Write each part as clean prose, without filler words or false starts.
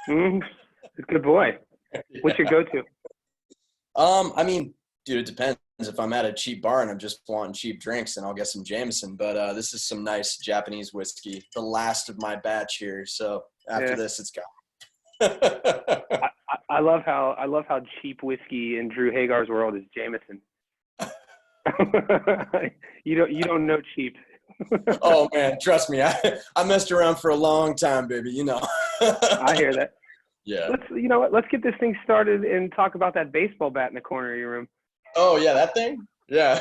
Mm, good boy. What's your Yeah. go-to? I mean, dude, it depends. If I'm at a cheap bar and I'm just wanting cheap drinks, then I'll get some Jameson. But this is some nice Japanese whiskey, the last of my batch here. So after Yeah. this, it's gone. I love how cheap whiskey in Drew Hagar's world is Jameson. You don't know cheap. Oh man, trust me, I messed around for a long time, baby. I hear that. Yeah. Let's get this thing started and talk about that baseball bat in the corner of your room. Oh yeah, that thing. Yeah.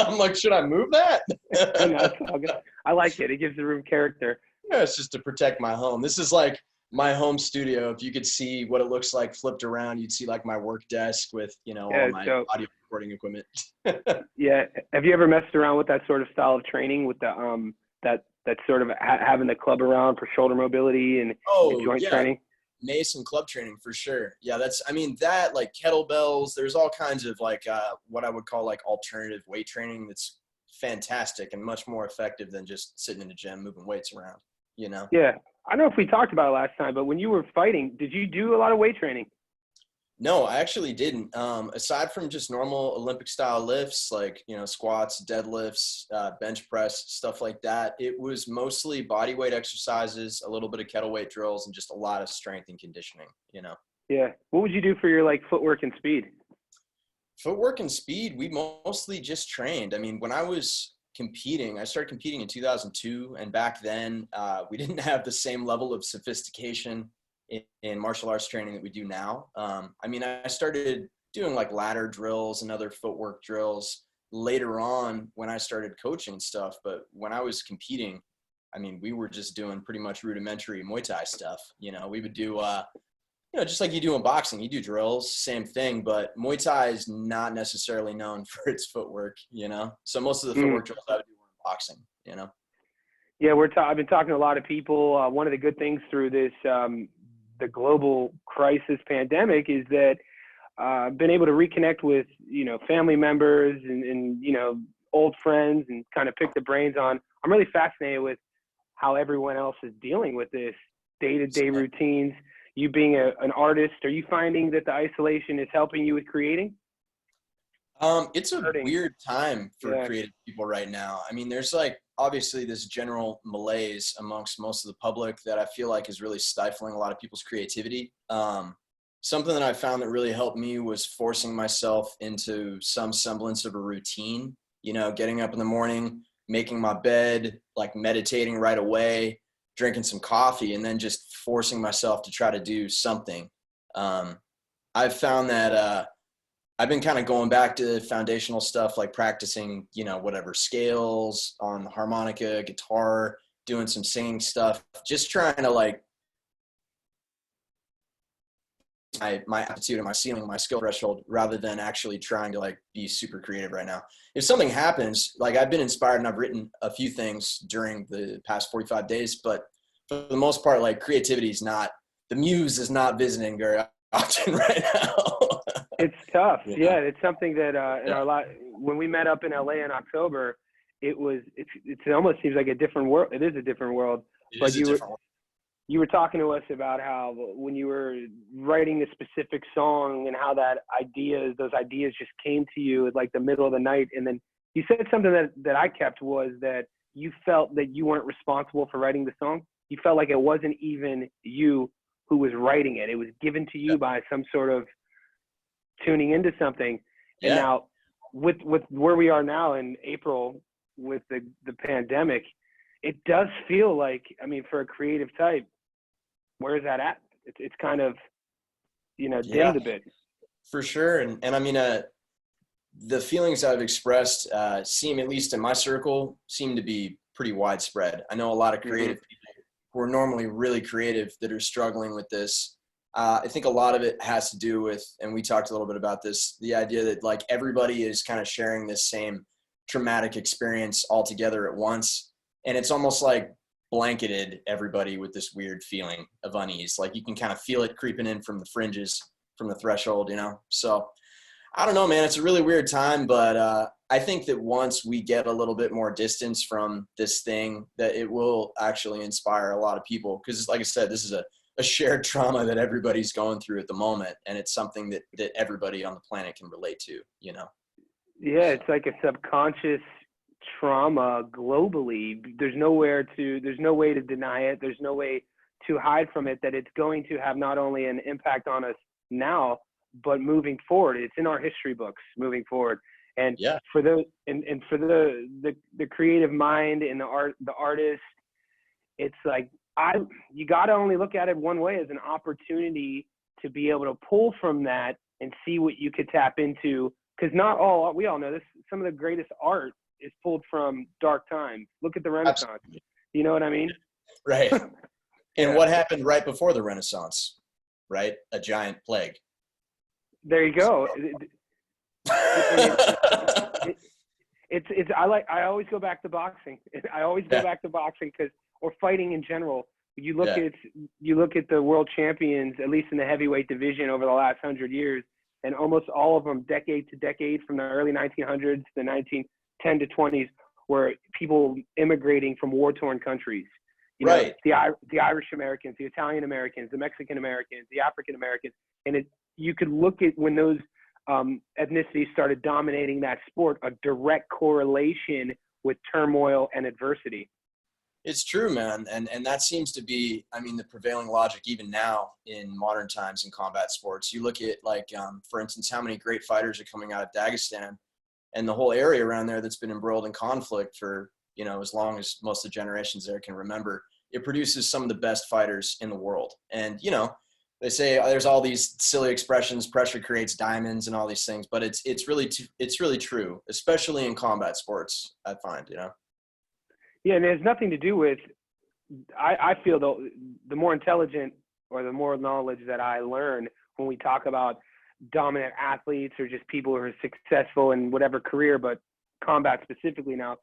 I'm like, should I move that? No, it's all good. I like it. It gives the room character. Yeah, it's just to protect my home. This is like my home studio. If you could see what it looks like flipped around, you'd see like my work desk with, Yeah, all it's my dope. audio recording equipment. Yeah. Have you ever messed around with that sort of style of training with the that sort of having the club around for shoulder mobility and Oh, joint yeah. training? Mason club training for sure. Yeah, I mean, that like kettlebells, there's all kinds of like what I would call like alternative weight training that's fantastic and much more effective than just sitting in the gym moving weights around. Yeah. I don't know if we talked about it last time, but when you were fighting, did you do a lot of weight training? No, I actually didn't. Aside from just normal Olympic style lifts, like, squats, deadlifts, bench press, stuff like that, it was mostly body weight exercises, a little bit of kettle weight drills, and just a lot of strength and conditioning. Yeah. What would you do for your like footwork and speed? Footwork and speed, we mostly just trained. I mean, when I was competing, I started competing in 2002, and back then we didn't have the same level of sophistication in martial arts training that we do now. I mean, I started doing like ladder drills and other footwork drills later on when I started coaching stuff. But when I was competing, I mean, we were just doing pretty much rudimentary Muay Thai stuff. We would do just like you do in boxing, you do drills, same thing, but Muay Thai is not necessarily known for its footwork. So most of the Mm. footwork drills I would do were in boxing. Yeah, I've been talking to a lot of people. One of the good things through this the global crisis pandemic is that I've been able to reconnect with family members and old friends and kind of pick the brains on. I'm really fascinated with how everyone else is dealing with this day-to-day routines. You being an artist, are you finding that the isolation is helping you with creating? It's a Hurting. weird time for Yeah. creative people right now. I mean, there's like obviously this general malaise amongst most of the public that I feel like is really stifling a lot of people's creativity. Something that I found that really helped me was forcing myself into some semblance of a routine, getting up in the morning, making my bed, like meditating right away, drinking some coffee, and then just forcing myself to try to do something. I've found that I've been kind of going back to foundational stuff like practicing, whatever scales on the harmonica, guitar, doing some singing stuff, just trying to like my aptitude and my ceiling, my skill threshold, rather than actually trying to like be super creative right now. If something happens, like I've been inspired and I've written a few things during the past 45 days, but for the most part, like creativity is not, the muse is not visiting very often right now. It's tough. Yeah. Yeah, it's something that in Yeah. our life, when we met up in LA in October, it almost seems like a different world. It is a different world. It But is a different one. you were talking to us about how when you were writing a specific song and how those ideas just came to you at like the middle of the night. And then you said something that I kept was that you felt that you weren't responsible for writing the song. You felt like it wasn't even you who was writing it. It was given to you by some sort of tuning into something. And Yeah. now with where we are now in April with the pandemic, it does feel like, I mean, for a creative type, where is that at? It's kind of, Yeah, dimmed a bit. for sure. And I mean, the feelings I've expressed seem, at least in my circle, seem to be pretty widespread. I know a lot of Hmm. creative people who are normally really creative that are struggling with this. I think a lot of it has to do with, and we talked a little bit about this, the idea that like everybody is kind of sharing this same traumatic experience all together at once. And it's almost like blanketed everybody with this weird feeling of unease. Like you can kind of feel it creeping in from the fringes, from the threshold. So I don't know, man. It's a really weird time, but I think that once we get a little bit more distance from this thing, that it will actually inspire a lot of people. Because, like I said, this is a a shared trauma that everybody's going through at the moment. And it's something that everybody on the planet can relate to, you know? Yeah, it's like a subconscious trauma globally. There's no way to deny it. There's no way to hide from it, that it's going to have not only an impact on us now, but moving forward. It's in our history books moving forward. And Yeah. for those, and for the creative mind and the artist, it's like, you got to only look at it one way, as an opportunity to be able to pull from that and see what you could tap into. Because we all know this, some of the greatest art is pulled from dark times. Look at the Renaissance. Absolutely. You know what I mean? Right. And Yeah. what happened right before the Renaissance, right? A giant plague. There you go. I always go back to boxing. I always go back to boxing or fighting in general. You look at the world champions, at least in the heavyweight division over the last 100 years, and almost all of them, decade to decade, from the early 1900s to the 1910 to 20s, were people immigrating from war-torn countries. You know, the Irish Americans, the Italian Americans, the Mexican Americans, the African Americans, and you could look at when those ethnicities started dominating that sport, a direct correlation with turmoil and adversity. It's true, man. And that seems to be, I mean, the prevailing logic even now in modern times in combat sports. You look at, like, for instance, how many great fighters are coming out of Dagestan and the whole area around there that's been embroiled in conflict for, you know, as long as most of the generations there can remember. It produces some of the best fighters in the world. And, you know, they say there's all these silly expressions, pressure creates diamonds and all these things, but it's really true, especially in combat sports, I find, you know? Yeah, and it has nothing to do with, I feel the more intelligent or the more knowledge that I learn when we talk about dominant athletes or just people who are successful in whatever career, but combat specifically now,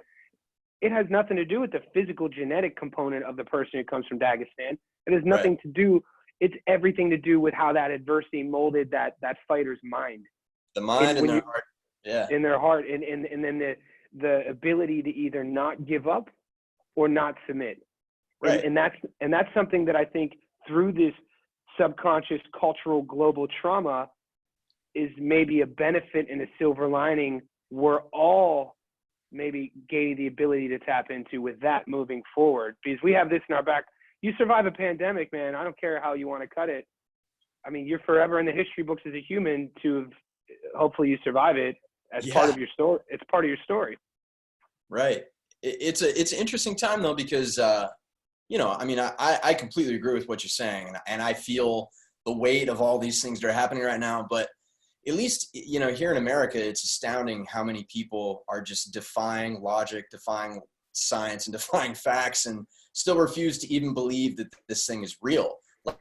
it has nothing to do with the physical genetic component of the person who comes from Dagestan. It has nothing to do, it's everything to do with how that adversity molded that fighter's mind. The mind and their heart. Yeah. In their heart. And then the ability to either not give up or not submit. Right. And that's something that I think through this subconscious cultural global trauma is maybe a benefit and a silver lining we're all maybe gaining the ability to tap into with that moving forward, because we have this in our back. You survive a pandemic, man. I don't care how you want to cut it. I mean, you're forever in the history books as a human to hopefully you survive it as part of your story. It's part of your story. Right. It's an interesting time though, because, you know, I mean, I completely agree with what you're saying, and I feel the weight of all these things that are happening right now, but at least, you know, here in America, it's astounding how many people are just defying logic, defying science, and defying facts, and still refuse to even believe that this thing is real. Like,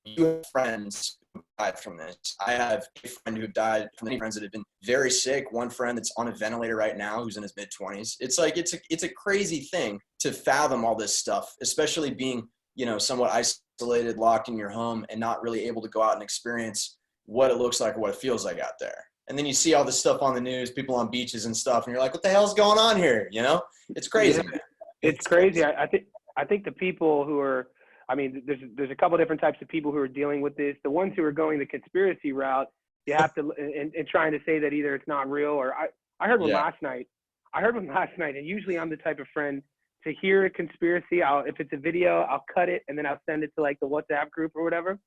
you have friends who died from this. I have a friend who died from many friends that have been very sick. One friend that's on a ventilator right now who's in his mid-20s. It's like it's a crazy thing to fathom all this stuff, especially being, you know, somewhat isolated, locked in your home, and not really able to go out and experience what it looks like or what it feels like out there. And then you see all this stuff on the news, people on beaches and stuff, and you're like, what the hell's going on here? You know, it's crazy, man. It's crazy. I think the people who are, I mean, there's a couple different types of people who are dealing with this. The ones who are going the conspiracy route, you have to, and trying to say that either it's not real or I heard one last night. And usually I'm the type of friend to hear a conspiracy. If it's a video, I'll cut it and then I'll send it to like the WhatsApp group or whatever.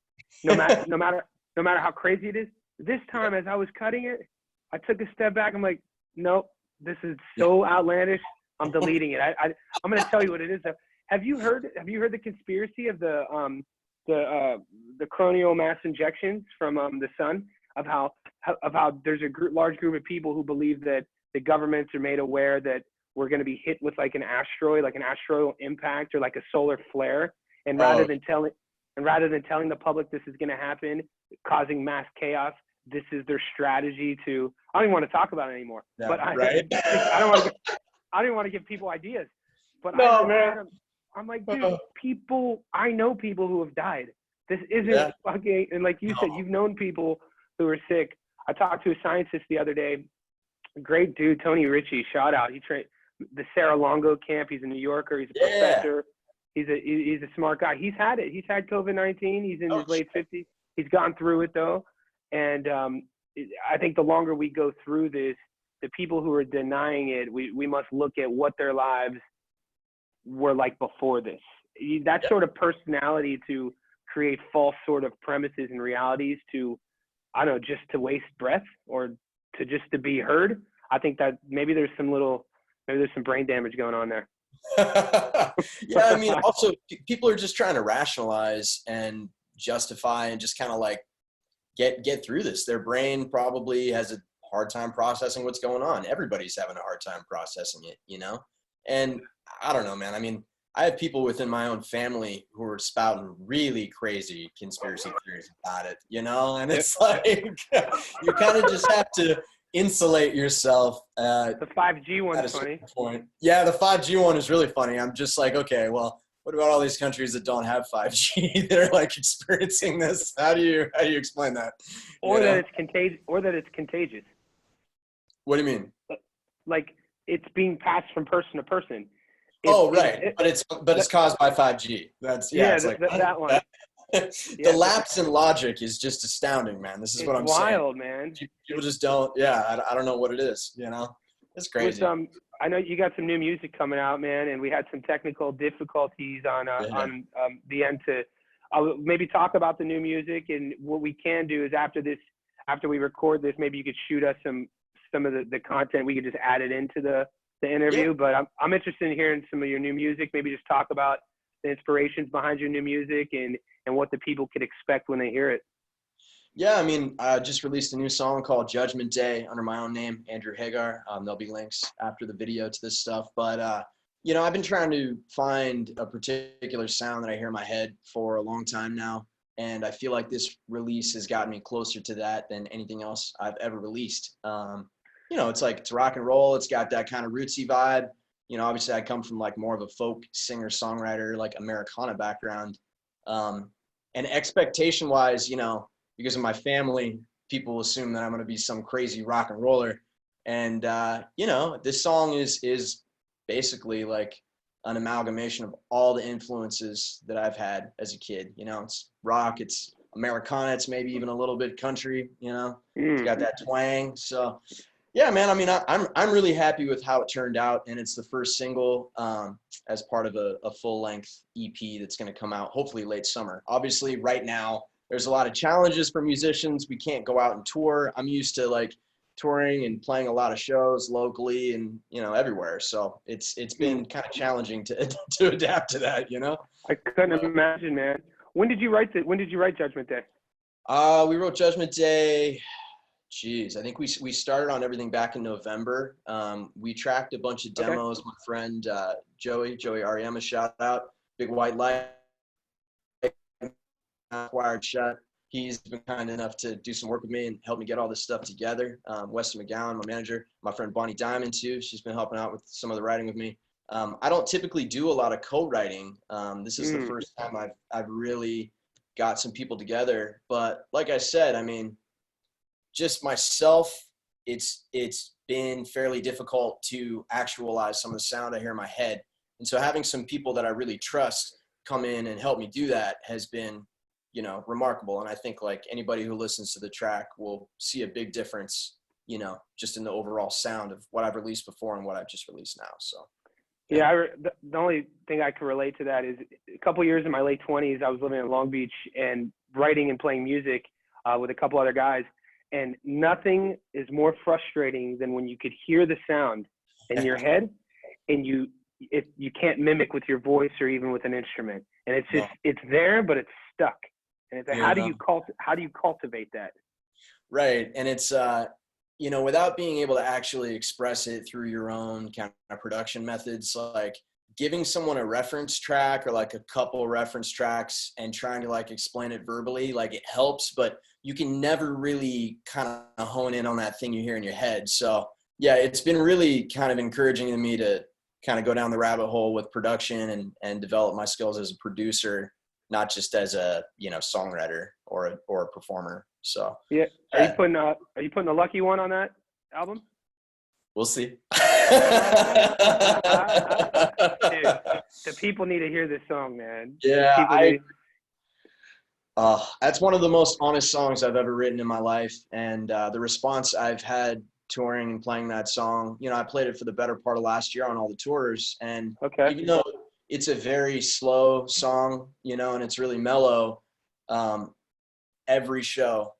No matter how crazy it is. This time, as I was cutting it, I took a step back. I'm like, nope, this is so outlandish. I'm deleting it. I'm going to tell you what it is. Have you heard the conspiracy of the coronal mass injections from the sun, of how there's a large group of people who believe that the governments are made aware that we're going to be hit with like an asteroid, like an asteroidal impact or like a solar flare, and rather than telling the public this is going to happen, causing mass chaos, this is their strategy to. I don't even want to talk about it anymore. Yeah, but I don't want to give people ideas. But I'm like, dude, I know people who have died. This isn't fucking. And like you said, you've known people who are sick. I talked to a scientist the other day. Great dude, Tony Ritchie. Shout out. He trained the Sarah Longo camp. He's a New Yorker. He's a professor. He's a smart guy. He's had it. He's had COVID-19. He's in his late 50s. He's gone through it though, and I think the longer we go through this, the people who are denying it, we must look at what their lives were like before this. That sort of personality to create false sort of premises and realities to, I don't know, just to waste breath or to just to be heard. I think that maybe there's some brain damage going on there. Yeah, I mean, also people are just trying to rationalize and justify and just kind of like get through this. Their brain probably has a hard time processing what's going on. Everybody's having a hard time processing it, you know? And I don't know, man. I mean, I have people within my own family who are spouting really crazy conspiracy theories about it, you know? And it's like, you kind of just have to insulate yourself. The 5G one's funny. Point. Yeah, the 5G one is really funny. I'm just like, okay, well, what about all these countries that don't have 5G that are like experiencing this? How do you explain that? Or that it's contagious. Or that it's contagious. What do you mean? Like it's being passed from person to person. Right, but it's caused by 5G. It's like that one. The lapse in logic is just astounding, man. This is what I'm saying. It's wild, man. People just don't. Yeah, I don't know what it is. You know, it's crazy. I know you got some new music coming out, man, and we had some technical difficulties on the end to maybe talk about the new music. And what we can do is after we record this, maybe you could shoot us some of the content. We could just add it into the interview. Yeah. But I'm interested in hearing some of your new music. Maybe just talk about the inspirations behind your new music and what the people could expect when they hear it. Yeah, I mean, I just released a new song called Judgment Day under my own name, Andrew Hagar. There'll be links after the video to this stuff. But, you know, I've been trying to find a particular sound that I hear in my head for a long time now. And I feel like this release has gotten me closer to that than anything else I've ever released. You know, it's like, it's rock and roll. It's got that kind of rootsy vibe. You know, obviously I come from like more of a folk singer, songwriter, like Americana background. And expectation wise, you know, because of my family, people assume that I'm going to be some crazy rock and roller. And, you know, this song is basically like an amalgamation of all the influences that I've had as a kid. You know, it's rock, it's Americana, it's maybe even a little bit country, you know, it's got that twang. So yeah, man, I mean, I'm really happy with how it turned out. And it's the first single as part of a full length EP that's going to come out hopefully late summer. Obviously right now, there's a lot of challenges for musicians. We can't go out and tour. I'm used to like touring and playing a lot of shows locally and, you know, everywhere. So it's been kind of challenging to adapt to that, you know? I couldn't imagine, man. When did you write Judgment Day? We wrote Judgment Day. Geez, I think we started on everything back in November. We tracked a bunch of demos. Okay. My friend, Joey Ariema, shout out, Big White Light. Acquired shut. He's been kind enough to do some work with me and help me get all this stuff together. Weston McGowan, my manager, my friend Bonnie Diamond too. She's been helping out with some of the writing with me. I don't typically do a lot of co-writing. This is the first time I've really got some people together. But like I said, I mean, just myself, it's been fairly difficult to actualize some of the sound I hear in my head. And so having some people that I really trust come in and help me do that has been, you know, remarkable. And I think like anybody who listens to the track will see a big difference, you know, just in the overall sound of what I've released before and what I've just released now. So. Yeah, the only thing I can relate to that is a couple years in my late 20s, I was living in Long Beach and writing and playing music with a couple other guys. And nothing is more frustrating than when you could hear the sound in your head and you can't mimic with your voice or even with an instrument. And it's just, it's there, but it's stuck. And it's how do you cultivate that? Right. And it's, you know, without being able to actually express it through your own kind of production methods, like giving someone a reference track or like a couple reference tracks and trying to like explain it verbally, like it helps, but you can never really kind of hone in on that thing you hear in your head. So yeah, it's been really kind of encouraging to me to kind of go down the rabbit hole with production and develop my skills as a producer, not just as a, you know, songwriter or a performer. So yeah. Are you putting the Lucky One on that album? We'll see. Dude, the people need to hear this song, man. Yeah, that's one of the most honest songs I've ever written in my life. And the response I've had touring and playing that song, you know, I played it for the better part of last year on all the tours. And even though it's a very slow song, you know, and it's really mellow, every show,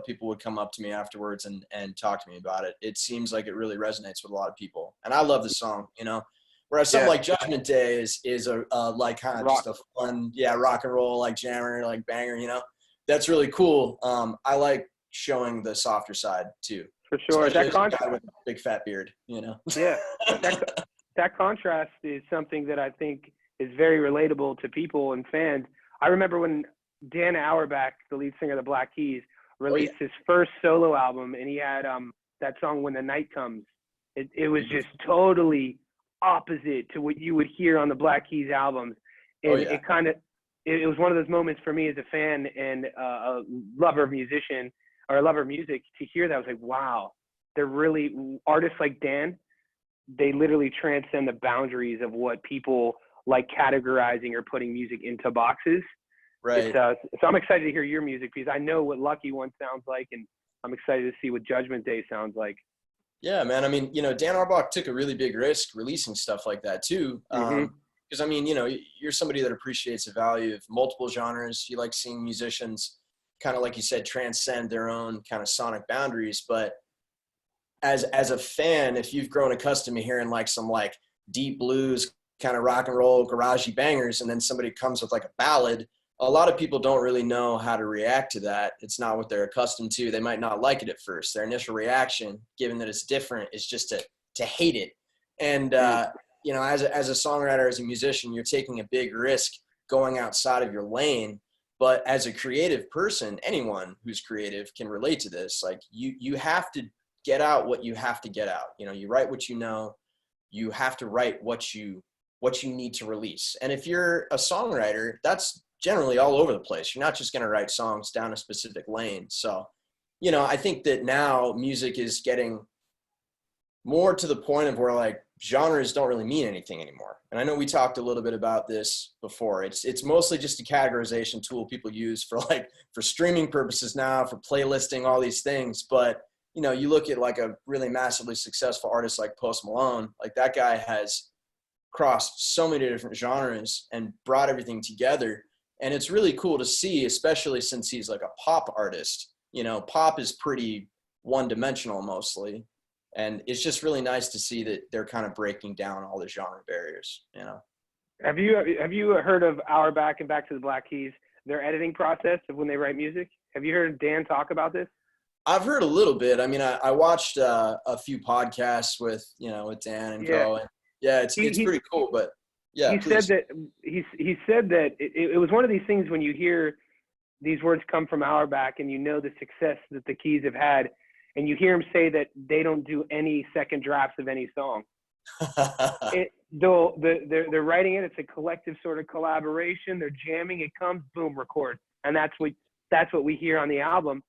people would come up to me afterwards and talk to me about it. It seems like it really resonates with a lot of people. And I love the song, you know. Whereas something like Judgment Day is a like kind of just a fun, rock and roll, like jammer, like banger, you know. That's really cool. I like showing the softer side too. For sure. That guy with a big fat beard, you know. Yeah. That contrast is something that I think is very relatable to people and fans. I remember when Dan Auerbach, the lead singer of the Black Keys, released his first solo album, and he had that song "When the Night Comes." It was just totally opposite to what you would hear on the Black Keys albums, and it was one of those moments for me as a fan and a lover of music to hear that. I was like, wow, they're really artists like Dan. They literally transcend the boundaries of what people like categorizing or putting music into boxes. Right. So I'm excited to hear your music because I know what Lucky One sounds like, and I'm excited to see what Judgment Day sounds like. Yeah, man. I mean, you know, Dan Auerbach took a really big risk releasing stuff like that too. Because I mean, you know, you're somebody that appreciates the value of multiple genres. You like seeing musicians kind of, like you said, transcend their own kind of sonic boundaries. But as a fan, if you've grown accustomed to hearing like some like deep blues kind of rock and roll garagey bangers, and then somebody comes with like a ballad, a lot of people don't really know how to react to that. It's not what they're accustomed to. They might not like it at first. Their initial reaction, given that it's different, is just to hate it. And you know, as a songwriter, as a musician, you're taking a big risk going outside of your lane. But as a creative person, anyone who's creative can relate to this. Like you have to get out what you have to get out. You know, you write what you know. You have to write what you need to release. And if you're a songwriter, that's generally all over the place. You're not just going to write songs down a specific lane. So, you know, I think that now music is getting more to the point of where like genres don't really mean anything anymore. And I know we talked a little bit about this before. It's mostly just a categorization tool people use for streaming purposes now, for playlisting, all these things. But, you know, you look at like a really massively successful artist like Post Malone, like that guy has crossed so many different genres and brought everything together. And it's really cool to see, especially since he's like a pop artist. You know, pop is pretty one-dimensional mostly. And it's just really nice to see that they're kind of breaking down all the genre barriers, you know. Have you heard of Auerbach and Back to the Black Keys, their editing process of when they write music? Have you heard Dan talk about this? I've heard a little bit. I mean, I watched a few podcasts with Dan and co. And it's pretty cool, but yeah, he said that it was one of these things when you hear these words come from Auerbach and you know the success that the Keys have had, and you hear him say that they don't do any second drafts of any song. They're writing it. It's a collective sort of collaboration. They're jamming. It comes, boom, record, and that's what we hear on the album.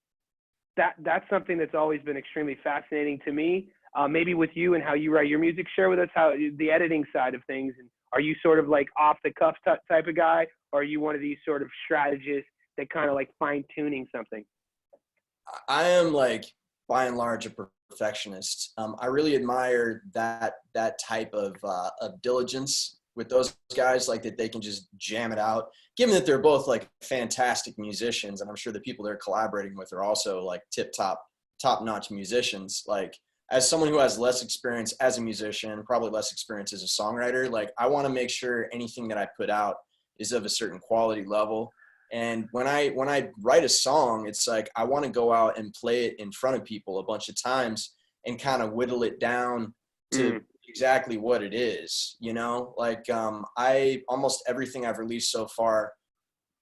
That's something that's always been extremely fascinating to me. Maybe with you and how you write your music, share with us how the editing side of things. And are you sort of like off the cuff type of guy, or are you one of these sort of strategists that kind of like fine tuning something? I am like by and large a perfectionist. I really admire that type of diligence with those guys, like that they can just jam it out, given that they're both like fantastic musicians. And I'm sure the people they're collaborating with are also like top-notch musicians. Like, as someone who has less experience as a musician, probably less experience as a songwriter, like I want to make sure anything that I put out is of a certain quality level. And when I write a song, it's like I want to go out and play it in front of people a bunch of times and kind of whittle it down to exactly what it is, you know? Like almost everything I've released so far,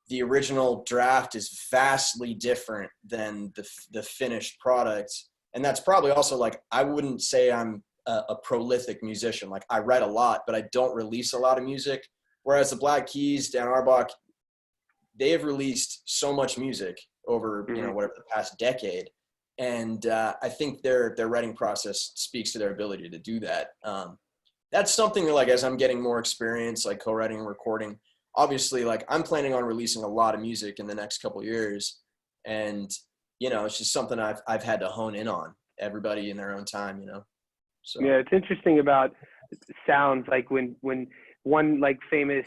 the original draft is vastly different than the finished product. And that's probably also like, I wouldn't say I'm a prolific musician. Like I write a lot, but I don't release a lot of music. Whereas the Black Keys, Dan Auerbach, they have released so much music over, whatever the past decade. And I think their writing process speaks to their ability to do that. That's something that, like, as I'm getting more experience, like co-writing and recording, obviously, like, I'm planning on releasing a lot of music in the next couple of years. And, it's just something I've had to hone in on, everybody in their own time, So. Yeah, it's interesting about sounds, like when one like famous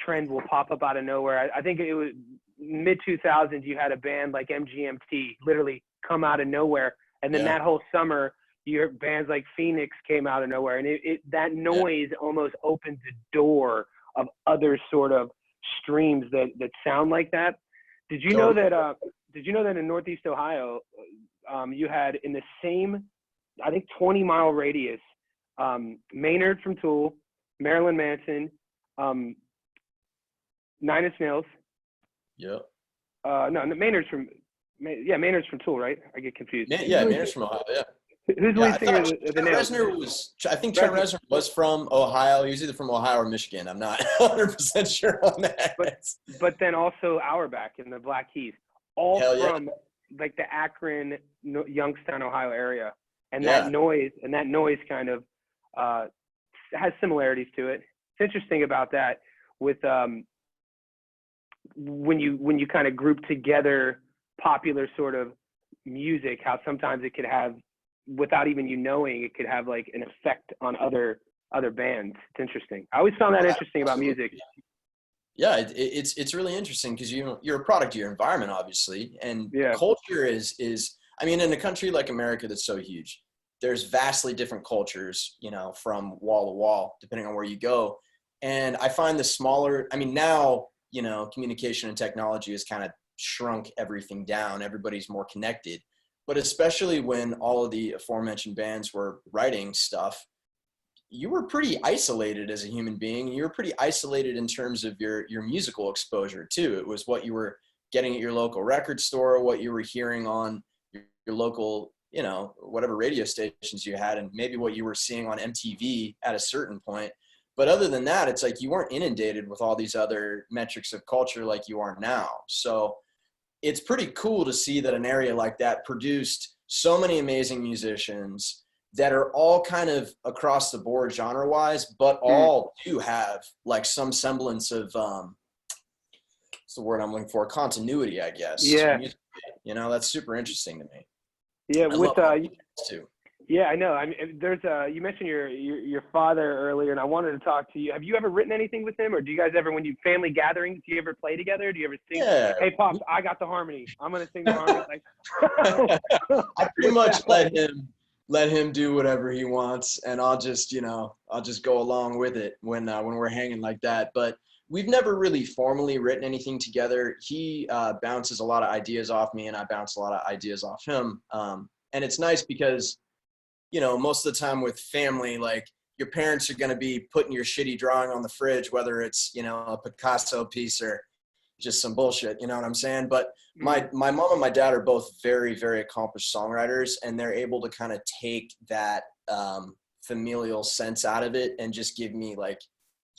trend will pop up out of nowhere. I think it was mid 2000s. You had a band like MGMT literally come out of nowhere, and then that whole summer, your bands like Phoenix came out of nowhere, and that noise almost opened the door of other sort of streams that sound like that. Did you know that? Did you know that in Northeast Ohio, you had in the same, I think, 20-mile radius, Maynard from Tool, Marilyn Manson, Nine Inch Nails. Yep. No, Maynard's from Tool, right? I get confused. Maynard's from Ohio. Yeah. Who's the lead singer of the Nails? I think Trent Reznor was from Ohio. He was either from Ohio or Michigan. I'm not 100% sure on that. But then also Auerbach in the Black Keys, all from like the Akron, Youngstown, Ohio area. And that noise kind of has similarities to it. It's interesting about that with when you kind of group together popular sort of music, how sometimes it could have, without even knowing, it could have like an effect on other bands. It's interesting. I always found that interesting about music. Yeah, it's really interesting because you're a product of your environment, obviously, and culture is I mean, in a country like America that's so huge, there's vastly different cultures, from wall to wall, depending on where you go. And I find the smaller, I mean, now, communication and technology has kind of shrunk everything down. Everybody's more connected. But especially when all of the aforementioned bands were writing stuff, you were pretty isolated as a human being. You were pretty isolated in terms of your musical exposure too. It was what you were getting at your local record store, what you were hearing on your local, whatever radio stations you had, and maybe what you were seeing on MTV at a certain point. But other than that, it's like you weren't inundated with all these other metrics of culture like you are now. So it's pretty cool to see that an area like that produced so many amazing musicians that are all kind of across the board genre-wise, but all do have like some semblance of what's the word I'm looking for? Continuity, I guess. Yeah. That's super interesting to me. Yeah, too. Yeah, I know. I mean, there's you mentioned your father earlier, and I wanted to talk to you. Have you ever written anything with him, or do you guys ever, when you family gatherings, do you ever play together? Do you ever sing? Yeah. Hey, Pops, I got the harmony. I'm gonna sing the harmony. Like, I pretty much let him do whatever he wants, and I'll just go along with it when we're hanging like that. But we've never really formally written anything together. He bounces a lot of ideas off me, and I bounce a lot of ideas off him. And it's nice because, most of the time with family, like, your parents are going to be putting your shitty drawing on the fridge, whether it's, a Picasso piece or just some bullshit, you know what I'm saying? But my mom and my dad are both very, very accomplished songwriters, and they're able to kind of take that familial sense out of it and just give me, like,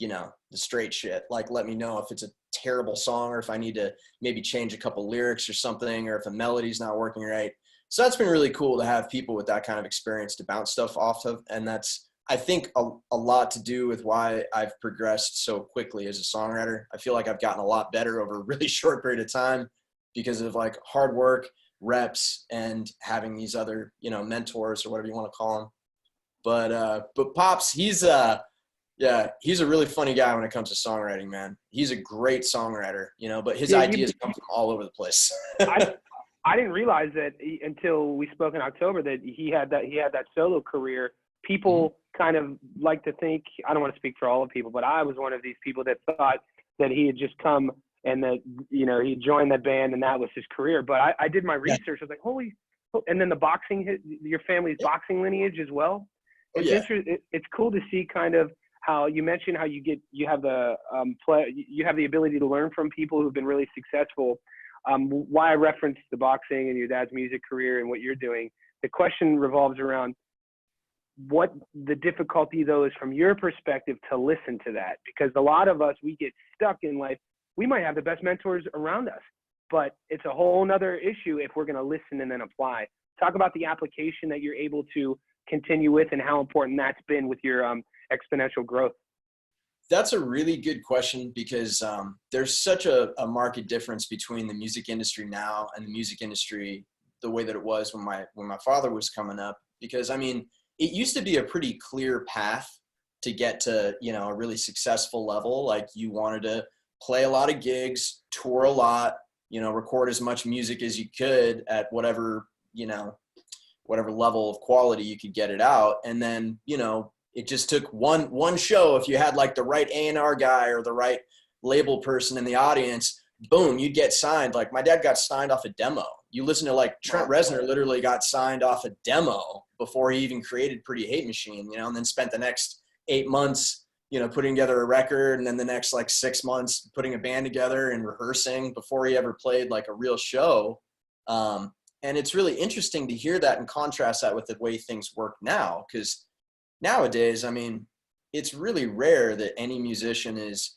the straight shit. Like, let me know if it's a terrible song or if I need to maybe change a couple lyrics or something, or if a melody's not working right. So that's been really cool to have people with that kind of experience to bounce stuff off of. And that's, I think, a lot to do with why I've progressed so quickly as a songwriter. I feel like I've gotten a lot better over a really short period of time because of, like, hard work, reps, and having these other, mentors or whatever you want to call them. But Pops, he's a really funny guy when it comes to songwriting, man. He's a great songwriter, but his ideas come from all over the place. I didn't realize that until we spoke in October that he had that solo career. People kind of like to think, I don't want to speak for all of people, but I was one of these people that thought that he had just come and that, he joined that band and that was his career. But I did my research. I was like, holy, and then the boxing, your family's boxing lineage as well. It's cool to see kind of how you mentioned how you have the ability to learn from people who've been really successful. Why I referenced the boxing and your dad's music career and what you're doing. The question revolves around what the difficulty, though, is from your perspective to listen to that. Because a lot of us, we get stuck in life. We might have the best mentors around us, but it's a whole nother issue if we're going to listen and then apply. Talk about the application that you're able to continue with and how important that's been with your exponential growth. That's a really good question because there's such a marked difference between the music industry now and the music industry the way that it was when my father was coming up. Because I mean, it used to be a pretty clear path to get to, you know, a really successful level. Like you wanted to play a lot of gigs, tour a lot, you know, record as much music as you could at whatever, you know, whatever level of quality you could get it out. And then, you know, it just took one show. If you had like the right A&R guy or the right label person in the audience, boom, you'd get signed. Like my dad got signed off a demo. You listen to like Trent Reznor literally got signed off a demo before he even created Pretty Hate Machine, you know, and then spent the next 8 months, you know, putting together a record, and then the next like 6 months putting a band together and rehearsing before he ever played like a real show. And it's really interesting to hear that and contrast that with the way things work now. Because nowadays, I mean, it's really rare that any musician is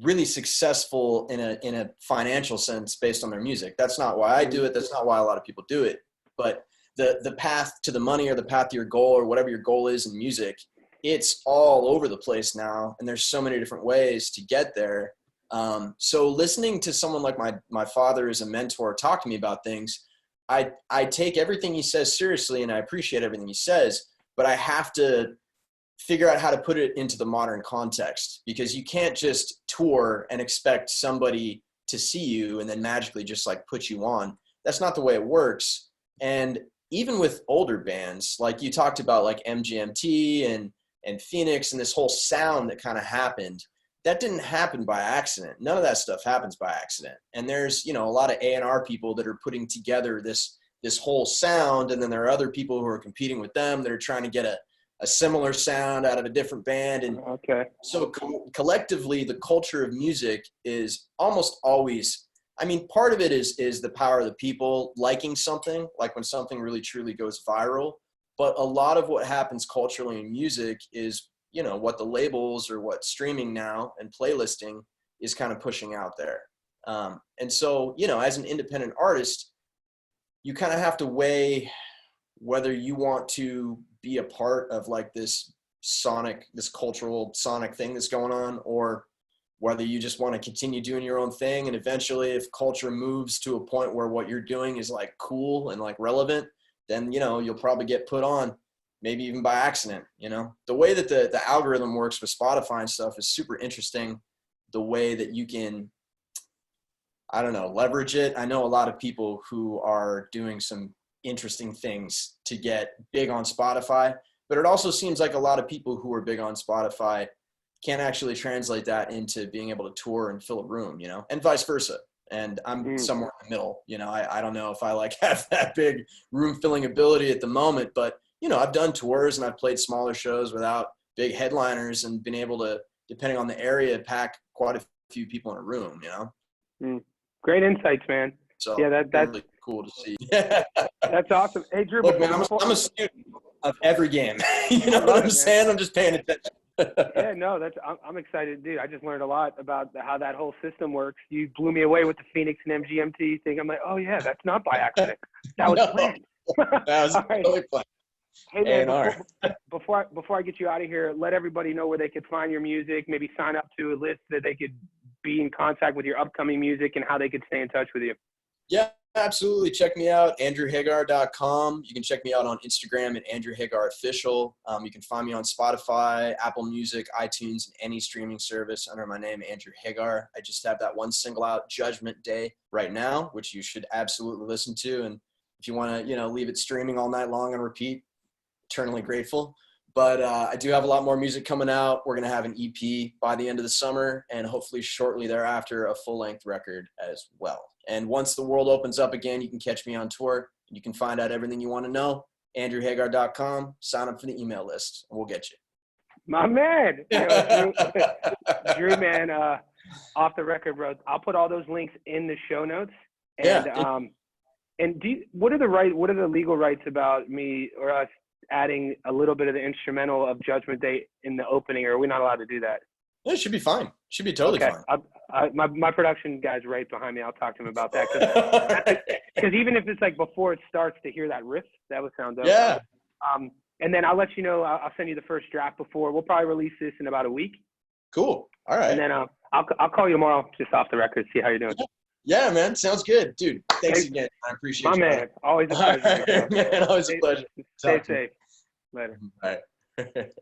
really successful in a financial sense based on their music. That's not why I do it. That's not why a lot of people do it. But the path to the money or the path to your goal or whatever your goal is in music, it's all over the place now. And there's so many different ways to get there. So listening to someone like my father as a mentor talk to me about things, I take everything he says seriously and I appreciate everything he says, but I have to figure out how to put it into the modern context, because you can't just tour and expect somebody to see you and then magically just like put you on. That's not the way it works. And even with older bands, like you talked about like MGMT and Phoenix and this whole sound that kind of happened, that didn't happen by accident. None of that stuff happens by accident. And there's, you know, a lot of A&R people that are putting together this whole sound. And then there are other people who are competing with them that are trying to get a similar sound out of a different band. And so collectively, the culture of music is almost always, I mean, part of it is the power of the people liking something, like when something really truly goes viral. But a lot of what happens culturally in music is, you know, what the labels or what streaming now and playlisting is kind of pushing out there. And so, you know, as an independent artist, you kind of have to weigh whether you want to be a part of like this cultural sonic thing that's going on, or whether you just want to continue doing your own thing. And eventually if culture moves to a point where what you're doing is like cool and like relevant, then, you know, you'll probably get put on, maybe even by accident. You know, the way that the algorithm works with Spotify and stuff is super interesting. The way that you can, I don't know, leverage it. I know a lot of people who are doing some interesting things to get big on Spotify, but it also seems like a lot of people who are big on Spotify can't actually translate that into being able to tour and fill a room, you know, and vice versa. And I'm somewhere in the middle, you know. I don't know if I like have that big room filling ability at the moment, but you know, I've done tours and I've played smaller shows without big headliners and been able to, depending on the area, pack quite a few people in a room, you know. Great insights, man. So yeah, that's really cool to see. That's awesome. Hey, Drew, look, man, I'm a student of every game. You know what I'm saying? I'm just paying attention. Yeah, no, I'm excited, dude. I just learned a lot about how that whole system works. You blew me away with the Phoenix and MGMT thing. I'm like, oh yeah, that's not by accident. That was planned. That was totally planned. Hey man, before I get you out of here, let everybody know where they could find your music. Maybe sign up to a list that they could be in contact with your upcoming music, and how they could stay in touch with you. Yeah, absolutely. Check me out, andrewhagar.com. You can check me out on Instagram at andrewhagarofficial. You can find me on Spotify, Apple Music, iTunes, and any streaming service under my name, Andrew Hagar. I just have that one single out, Judgment Day, right now, which you should absolutely listen to. And if you want to, you know, leave it streaming all night long and repeat, eternally grateful. But I do have a lot more music coming out. We're going to have an EP by the end of the summer, and hopefully shortly thereafter, a full-length record as well. And once the world opens up again, you can catch me on tour. You can find out everything you want to know. AndrewHagar.com. Sign up for the email list, and we'll get you. My man. Drew, man, off the record, bro. I'll put all those links in the show notes. And and what are the legal rights about me or us adding a little bit of the instrumental of Judgment Day in the opening, or are we not allowed to do that? It should be fine. Should be totally Okay. fine. My production guy's right behind me. I'll talk to him about that because even if it's like before it starts to hear that riff, that would sound dope. Yeah. And then I'll let you know. I'll send you the first draft before. We'll probably release this in about a week. Cool. All right. And then I'll call you tomorrow just off the record, see how you're doing. Yeah, man. Sounds good, dude. Thanks again. I appreciate my you. Man, Brother. always a pleasure. All right, man. Always a pleasure. Stay safe. Later. All right.